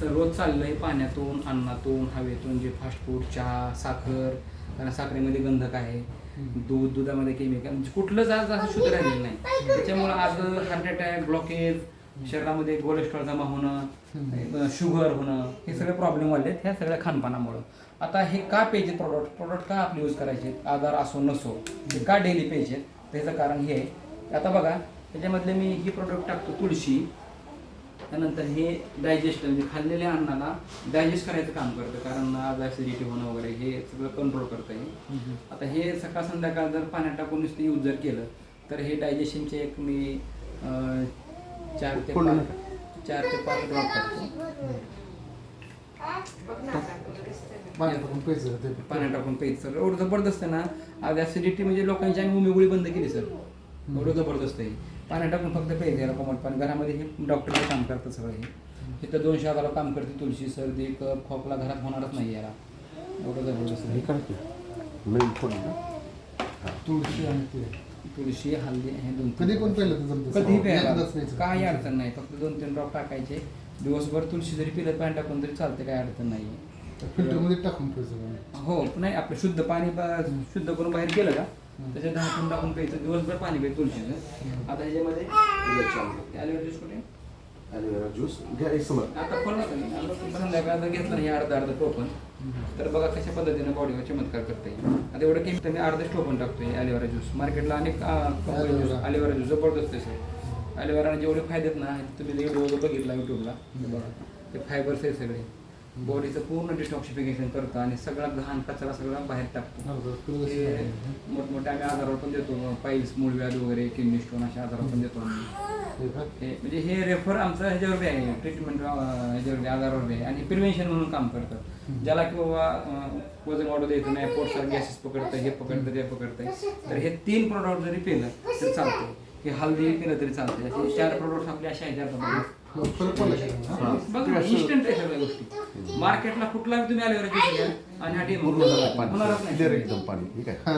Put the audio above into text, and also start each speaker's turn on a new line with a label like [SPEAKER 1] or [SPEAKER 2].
[SPEAKER 1] रोज चाललं आहे पाण्यातून, अन्नातून, हवेतून, जे फास्ट फूड, चहा, साखर, कारण साखरेमध्ये गंधक आहे, दुधामध्ये केमिकल, म्हणजे कुठलंच आज असं शुद्ध राहिलेलं नाही. त्याच्यामुळं आज हार्ट अटॅक, ब्लॉकेज, शरीरामध्ये कोलेस्ट्रॉल जमा होणं, शुगर होणं, हे सगळे प्रॉब्लेम वाढले आहेत ह्या सगळ्या खानपानामुळं. आता हे का प्यायचे प्रोडक्ट का आपले यूज करायचे, आजार असो नसो, हे का डेली प्यायचे, त्याचं कारण हे आहे. आता बघा त्याच्यामधले मी ही प्रोडक्ट टाकतो तुळशी, त्यानंतर हे डायजेस्ट म्हणजे खाल्लेल्या अन्नाला डायजेस्ट करायचं काम करतं, कारण आज ॲसिडिटी होणं वगैरे हे सगळं कंट्रोल करतं हे. आता हे सकाळ संध्याकाळ जर पाण्यात टाकून नुसतं यूज जर केलं तर हे डायजेशनचे एक मी 4 ते 5 ड्रॉप टाकतो. पाण्यात टाकून प्यायचं सर, एवढं जबरदस्त आहे ना. आज ॲसिडिटी म्हणजे लोकांची आम्ही उमेगोळी बंद केली सर, एवढं जबरदस्त आहे. पाण्यात टाकून फक्त प्यायचं याला कोमट पाणी. घरामध्ये हे डॉक्टरचं काम करतं सगळं हे. इथं 200 हजाराला काम करते तुळशी. सर्दी, कफ, खोकला घरात होणारच नाही याला, एवढं जबरदस्त आहे. तुळशी, हल्दी हे 2-3 कधी प्यायला काही अडचण नाही. फक्त 2-3 ड्रॉप टाकायचे दिवसभर. तुळशी जरी पिलं पाणी टाकून तरी चालतं, काही अडचण नाही.
[SPEAKER 2] फिल्टरमध्ये टाकून प्यायचं
[SPEAKER 1] हो, नाही आपलं शुद्ध पाणी शुद्ध करून बाहेर गेलं का त्याच्यात ढाकून टाकून प्यायचं, दिवसभर पाणी प्यायचं तुळशीचं. आता ह्याच्यामध्ये ॲलोवेरा ज्यूस कुठे,
[SPEAKER 3] ॲलोवेरा ज्यूस घ्या एक समोर.
[SPEAKER 1] आता फळ संध्याकाळ जर घेतलं हे अर्ध टोपण, तर बघा कशा पद्धतीने बॉडीवर चमत्कार करता येईल. आता एवढं केमिकल मी अर्धच टोपण टाकतोय ॲलोवेरा ज्यूस. मार्केटला अनेक कंपनी ॲलोवेरा ज्यूस जबरदस्त आहे सर. ॲलोवेराने जेवढे फायदे आहेत ना, तुम्ही व्हिडिओ बघितला युट्यूबला, बघा ते फायबर्स आहे सगळे, बॉडीचं पूर्ण डिटॉक्सिफिकेशन करतं आणि सगळा घाण कचरा सगळा बाहेर टाकतो. ते मोठमोठ्या आम्ही आजारावर पण देतो, पाईल्स, मूळव्याध वगैरे, किडनी स्टोन अशा आजारावर पण देतो आम्ही. म्हणजे हे रेफर आमचं ह्याच्यावर आहे, ट्रीटमेंट ह्याच्यावर आजारावर आहे आणि प्रिव्हेन्शन म्हणून काम करतं. ज्याला की बाबा वजन वाढू द्यायचं नाही, पोटसार गॅसेस पकडतं, हे पकडतं, ते पकडतं, तर हे 3 प्रोडक्ट जरी पिलं तर चालतं. हे हल्दी पिलं तरी चालतं. असे 4 प्रोडक्ट आपले असे आहेत. बघा इन्स्टंट आहे सगळ्या गोष्टी. मार्केटला कुठला तुम्ही ॲलोवेरा ज्यूस घ्या आणि हा होणारच नाही
[SPEAKER 3] एकदम पाणी. ठीक आहे.